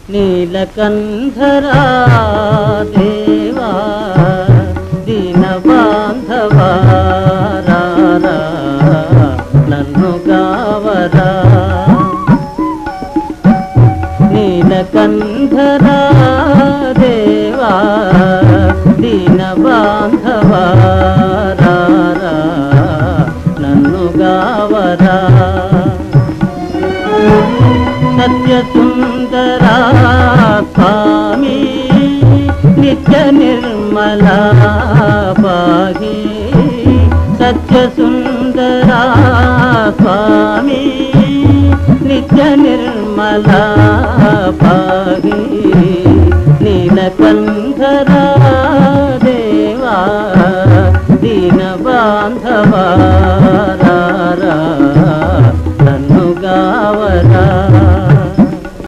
నీలకంఠరా దేవా దీన బాంధవా రారా నన్ను కావరా నీలకంఠరా దేవా దీన బాంధవా రారా నన్ను గావరా సత్య సుందరా స్వామి నిత్య నిర్మలా పాహి సత్య సుందరా స్వామి నిత్య నిర్మలా పాహి నీలకంఠరా దేవా దీన బాంధవా